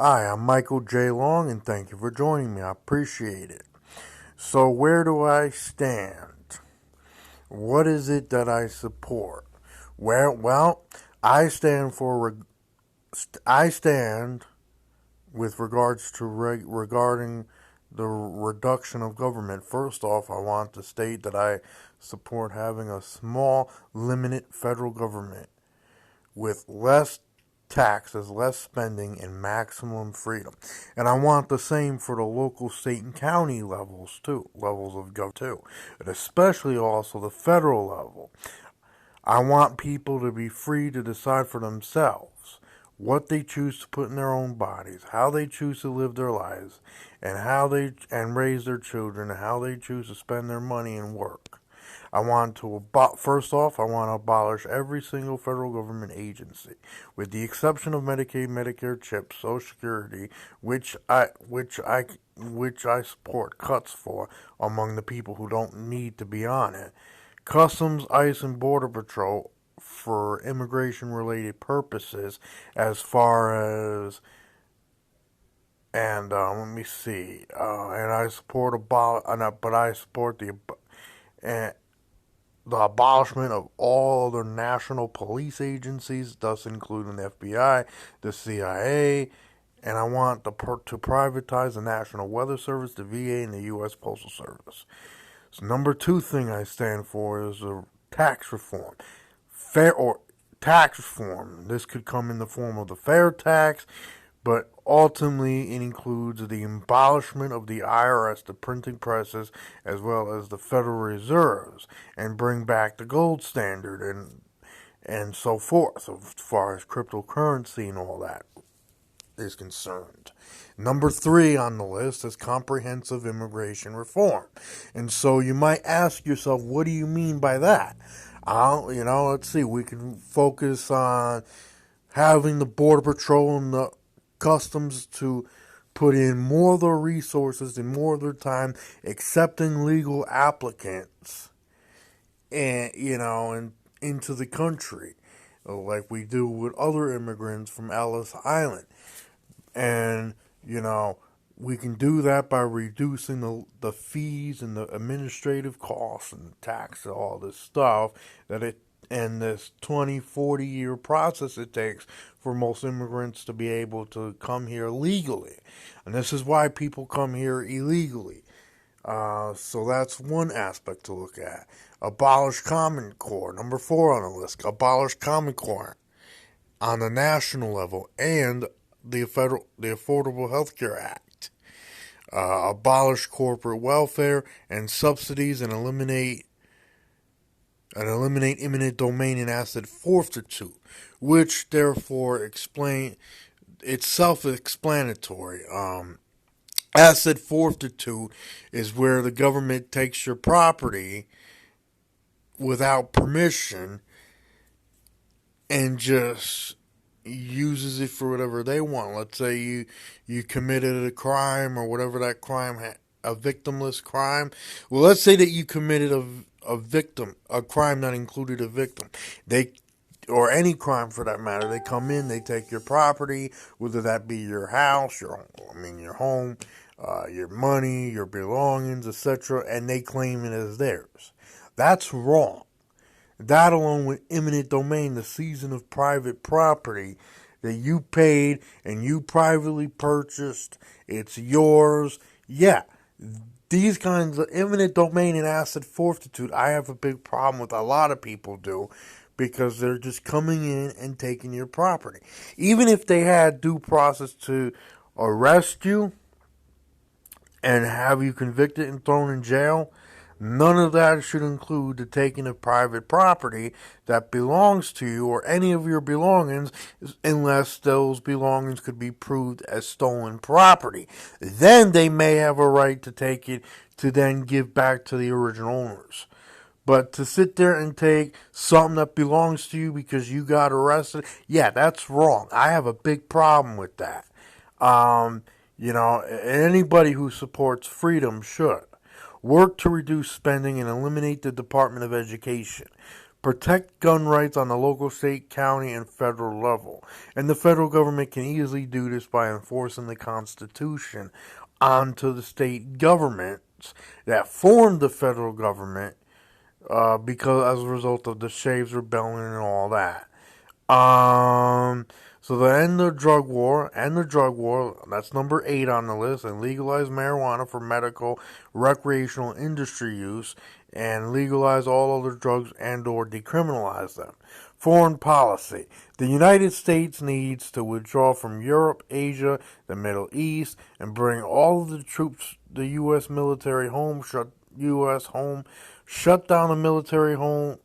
Hi, I'm Michael J. Long, and thank you for joining me. I appreciate it. So, where do I stand? What is it that I support? Well, I stand for I stand with regards to regarding the reduction of government. First off, I want to state that I support having a small, limited federal government with less taxes, less spending, and maximum freedom. And I want the same for the local, state, and county levels too, levels of government too, and especially also the federal level. I want people to be free to decide for themselves what they choose to put in their own bodies, how they choose to live their lives, and how they and raise their children, and how they choose to spend their money and work. First off, I want to abolish every single federal government agency, with the exception of Medicaid, Medicare, CHIP, Social Security, which I support cuts for among the people who don't need to be on it. Customs, ICE, and Border Patrol for immigration-related purposes, as far as let me see, and I support but I support uh, the abolishment of all other national police agencies, thus including the FBI, the CIA, and I want to privatize the National Weather Service, the VA, and the U.S. Postal Service. So, number two thing I stand for is tax reform. Fair or tax reform. This could come in the form of the fair tax, but ultimately it includes the abolishment of the IRS, the printing presses, as well as the Federal Reserves, and bring back the gold standard and so forth, as far as cryptocurrency and all that is concerned. Number three on the list is comprehensive immigration reform. And so you might ask yourself, what do you mean by that? Let's see, we can focus on having the Border Patrol and the Customs to put in more of their resources and more of their time accepting legal applicants and into the country, like we do with other immigrants from Ellis Island. And, we can do that by reducing the fees and the administrative costs and tax and all this stuff and this 20, 40-year process it takes for most immigrants to be able to come here legally. And this is why people come here illegally. So that's one aspect to look at. Abolish Common Core. Number 4 on the list. Abolish Common Core on the national level and the Affordable Health Care Act. Abolish corporate welfare and subsidies and eliminate eminent domain and asset forfeiture, which therefore it's self-explanatory. Asset forfeiture is where the government takes your property without permission and just uses it for whatever they want. Let's say you committed a crime or whatever that crime a victimless crime. Well, let's say that you committed a crime that included a victim. Or any crime for that matter. They come in, they take your property, whether that be your house, your home, your money, your belongings, etc., and they claim it as theirs. That's wrong. That, along with eminent domain, the seizing of private property that you paid and you privately purchased, it's yours. Yeah, these kinds of eminent domain and asset forfeiture, I have a big problem with. A lot of people do, because they're just coming in and taking your property. Even if they had due process to arrest you and have you convicted and thrown in jail, none of that should include the taking of private property that belongs to you or any of your belongings, unless those belongings could be proved as stolen property. Then they may have a right to take it to then give back to the original owners. But to sit there and take something that belongs to you because you got arrested, yeah, that's wrong. I have a big problem with that. Anybody who supports freedom should work to reduce spending and eliminate the Department of Education. protect gun rights on the local, state, county, and federal level. And the federal government can easily do this by enforcing the Constitution onto the state governments that formed the federal government because as a result of the Shaves Rebellion and all that. So the end the drug war, that's number 8 on the list, and legalize marijuana for medical, recreational, industry use, and legalize all other drugs and or decriminalize them. Foreign policy. The United States needs to withdraw from Europe, Asia, the Middle East, and bring all of the troops, the U.S. military home, shut down the military home.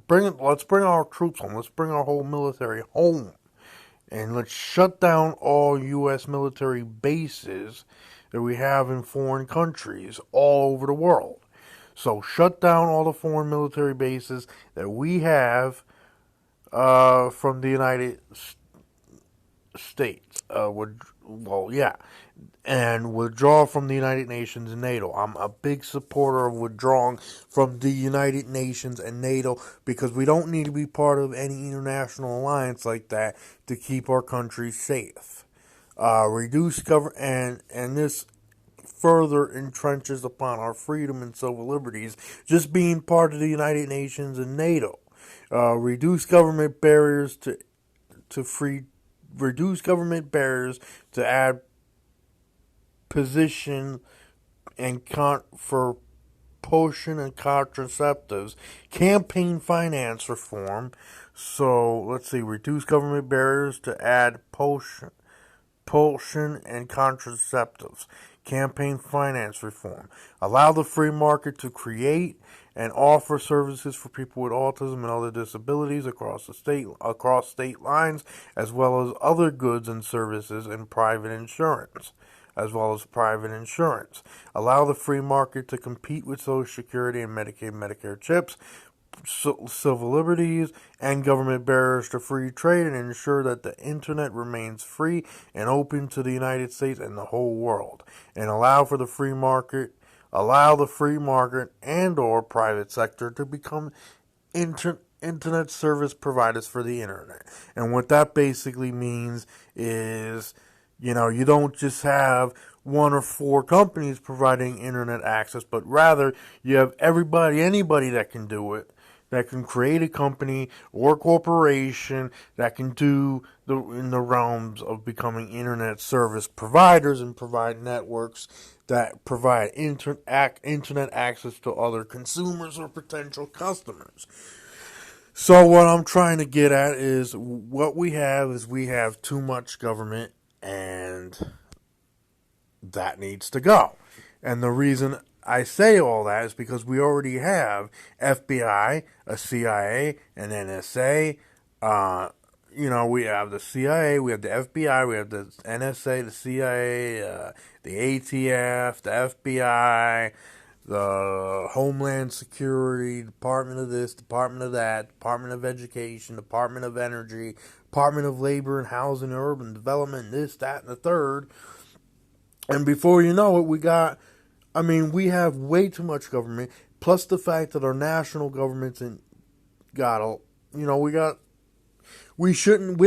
Let's bring our troops home. Let's bring our whole military home. And let's shut down all U.S. military bases that we have in foreign countries all over the world. So shut down all the foreign military bases that we have from the United States. And withdraw from the United Nations and NATO. I'm a big supporter of withdrawing from the United Nations and NATO because we don't need to be part of any international alliance like that to keep our country safe. Reduce government and this further entrenches upon our freedom and civil liberties just being part of the United Nations and NATO. Reduce government barriers to add position and for potion and contraceptives, campaign finance reform. So let's see, reduce government barriers to add potion and contraceptives, campaign finance reform. Allow the free market to create and offer services for people with autism and other disabilities across state lines, as well as other goods and services and private insurance. Allow the free market to compete with Social Security and Medicaid, Medicare chips, civil liberties, and government barriers to free trade, and ensure that the internet remains free and open to the United States and the whole world. And allow the free market and or private sector to become internet service providers for the internet. And what that basically means is, you don't just have 1 or 4 companies providing internet access, but rather you have anybody that can do it, that can create a company or corporation that can do in the realms of becoming internet service providers and provide networks that provide internet access to other consumers or potential customers. So what I'm trying to get at is we have too much government, and that needs to go. And the reason I say all that is because we already have FBI, a CIA, an NSA. We have the CIA, we have the FBI, we have the NSA, the CIA, the ATF, the FBI, the Homeland Security, Department of this, Department of that, Department of Education, Department of Energy, Department of Labor and Housing and Urban Development, this, that, and the third. And before you know it, we have way too much government, plus the fact that our national governments we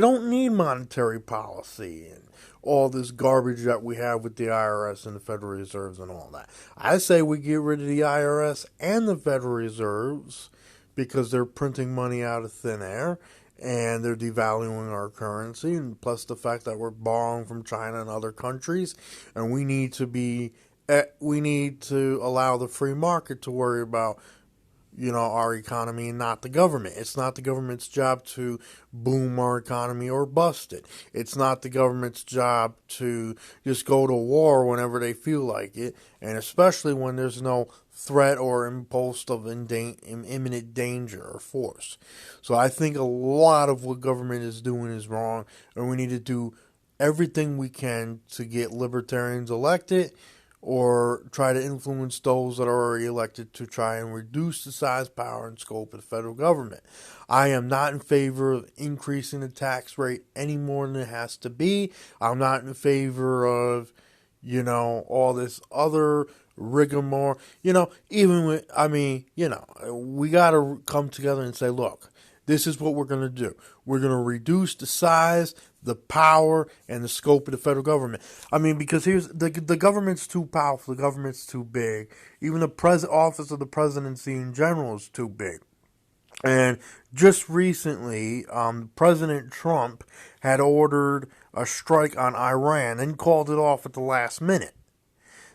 don't need monetary policy and all this garbage that we have with the IRS and the Federal Reserves and all that. I say we get rid of the IRS and the Federal Reserves because they're printing money out of thin air and they're devaluing our currency, and plus the fact that we're borrowing from China and other countries, and we need to allow the free market to worry about our economy and not the government. It's not the government's job to boom our economy or bust it. It's not the government's job to just go to war whenever they feel like it, and especially when there's no threat or impulse of imminent danger or force. So I think a lot of what government is doing is wrong, and we need to do everything we can to get libertarians elected or try to influence those that are already elected to try and reduce the size, power, and scope of the federal government. I am not in favor of increasing the tax rate any more than it has to be. I'm not in favor of, all this other rigmarole. Even with, we got to come together and say, look, this is what we're going to do. We're going to reduce the size, the power, and the scope of the federal government. Because here's the government's too powerful. The government's too big. Even the office of the presidency in general is too big. And just recently, President Trump had ordered a strike on Iran and called it off at the last minute.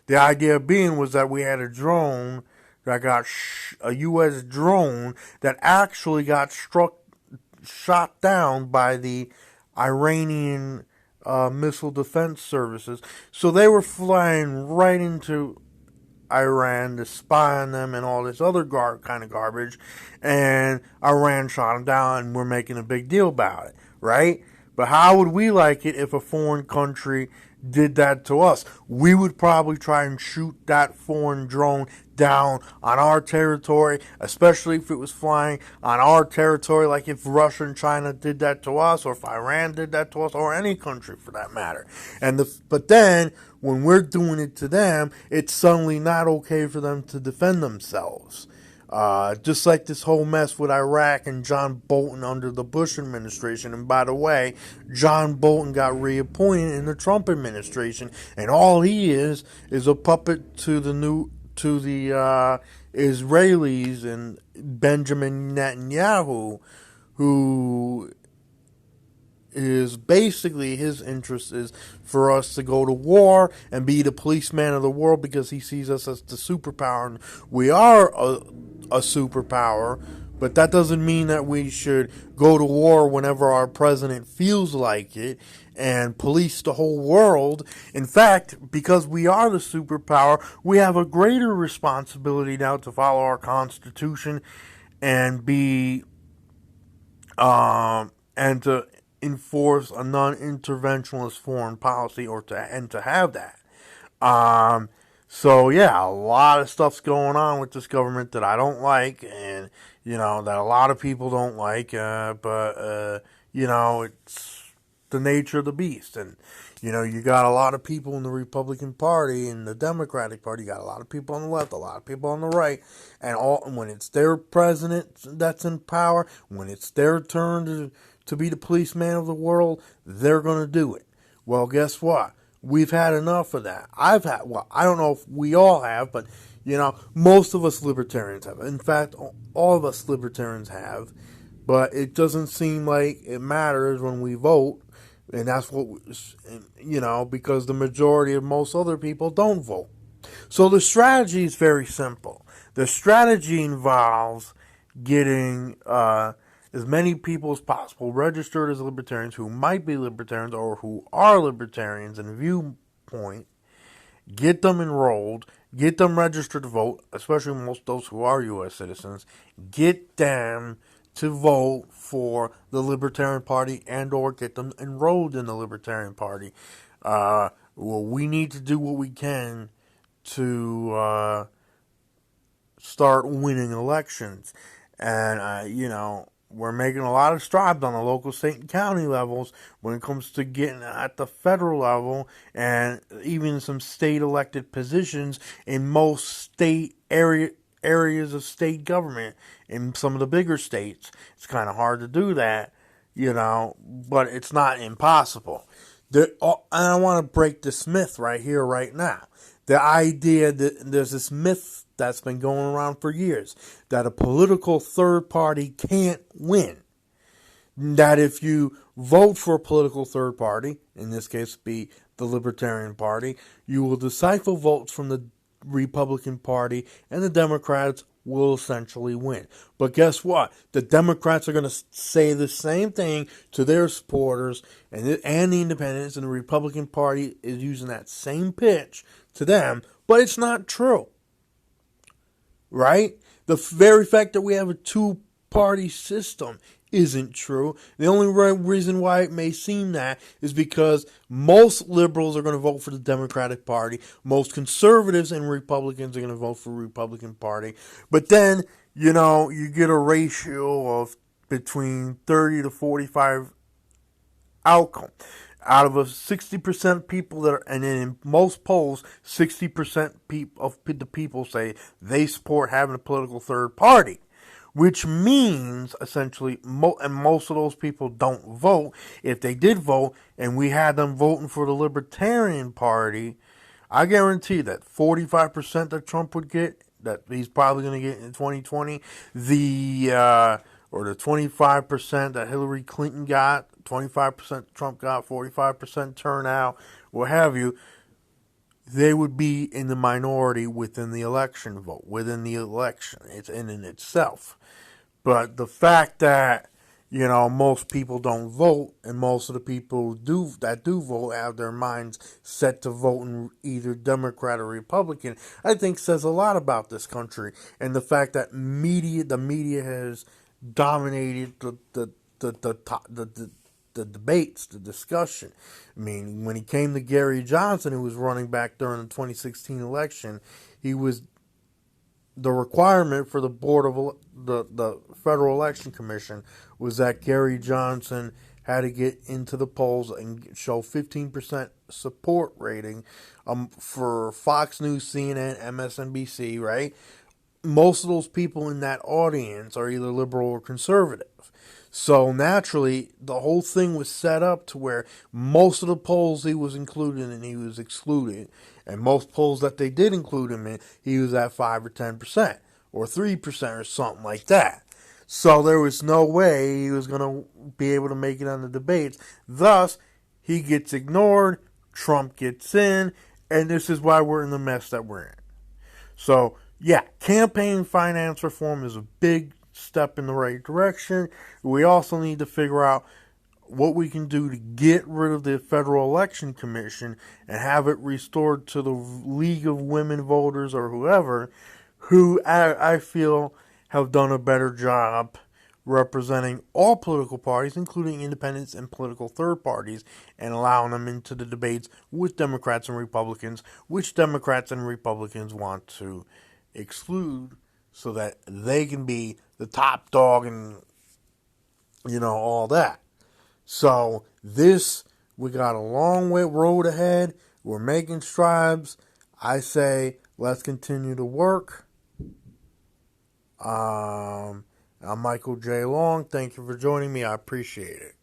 The idea being was that we had a drone that got a U.S. drone that actually got shot down by the Iranian missile defense services. So they were flying right into Iran to spy on them and all this other kind of garbage, and Iran shot them down, and we're making a big deal about it, right? But how would we like it if a foreign country did that to us? We would probably try and shoot that foreign drone down on our territory, especially if it was flying on our territory, like if Russia and China did that to us, or if Iran did that to us, or any country for that matter. But then, when we're doing it to them, it's suddenly not okay for them to defend themselves. Just like this whole mess with Iraq and John Bolton under the Bush administration. And by the way, John Bolton got reappointed in the Trump administration, and all he is a puppet to the Israelis and Benjamin Netanyahu, who is basically, his interest is for us to go to war and be the policeman of the world, because he sees us as the superpower. And we are a superpower, but that doesn't mean that we should go to war whenever our president feels like it and police the whole world. In fact, because we are the superpower, we have a greater responsibility now to follow our Constitution and be and to enforce a non-interventionist foreign policy, and to have that. So yeah, a lot of stuff's going on with this government that I don't like, and that a lot of people don't like. But it's the nature of the beast, and you got a lot of people in the Republican Party and the Democratic Party. You got a lot of people on the left, a lot of people on the right, and when it's their president that's in power, when it's their turn to be the policeman of the world, they're going to do it. Well, guess what? We've had enough of that. I don't know if we all have, but, most of us libertarians have. In fact, all of us libertarians have. But it doesn't seem like it matters when we vote. And that's what, because the majority of most other people don't vote. So the strategy is very simple. The strategy involves getting as many people as possible registered as libertarians who might be libertarians or who are libertarians in viewpoint, get them enrolled, get them registered to vote, especially most of those who are U.S. citizens, get them to vote for the Libertarian Party and or get them enrolled in the Libertarian Party. We need to do what we can to start winning elections. And, we're making a lot of strides on the local, state, and county levels when it comes to getting at the federal level, and even some state elected positions in most state areas of state government in some of the bigger states. It's kind of hard to do that, but it's not impossible. And I want to break this myth right here, right now. The idea that there's this myth that's been going around for years, that a political third party can't win. That if you vote for a political third party, in this case be the Libertarian Party, you will decipher votes from the Republican Party, and the Democrats will essentially win. But guess what? The Democrats are going to say the same thing to their supporters and the independents, and the Republican Party is using that same pitch to them, but it's not true. Right? The very fact that we have a two-party system isn't true. The only reason why it may seem that is because most liberals are going to vote for the Democratic Party. Most conservatives and Republicans are going to vote for the Republican Party. But then, you get a ratio of between 30 to 45 outcome. out of a 60% people that are, and in most polls, 60% of the people say they support having a political third party, which means essentially, and most of those people don't vote. If they did vote, and we had them voting for the Libertarian Party, I guarantee that 45% that Trump would get, that he's probably going to get in 2020, or the 25% that Hillary Clinton got, 25% Trump got, 45% turnout, what have you, they would be in the minority within the election vote, within the election. It's in itself. But the fact that, most people don't vote, and most of the people that do vote have their minds set to vote in either Democrat or Republican, I think says a lot about this country. And the fact that the media has dominated the debates, the discussion. I mean, when he came to Gary Johnson, who was running back during the 2016 election, he was the requirement for the board of the Federal Election Commission was that Gary Johnson had to get into the polls and show 15% support rating for Fox News, CNN, MSNBC, right? Most of those people in that audience are either liberal or conservative. So naturally, the whole thing was set up to where most of the polls he was included and he was excluded. And most polls that they did include him in, he was at 5 or 10% or 3% or something like that. So there was no way he was going to be able to make it on the debates. Thus, he gets ignored, Trump gets in, and this is why we're in the mess that we're in. So, yeah, campaign finance reform is a big step in the right direction. We also need to figure out what we can do to get rid of the Federal Election Commission and have it restored to the League of Women Voters or whoever, who I feel have done a better job representing all political parties, including independents and political third parties, and allowing them into the debates with Democrats and Republicans, which Democrats and Republicans want to exclude so that they can be the top dog and, all that. So we got a long road ahead. We're making strides. I say, let's continue to work. I'm Michael J. Long. Thank you for joining me. I appreciate it.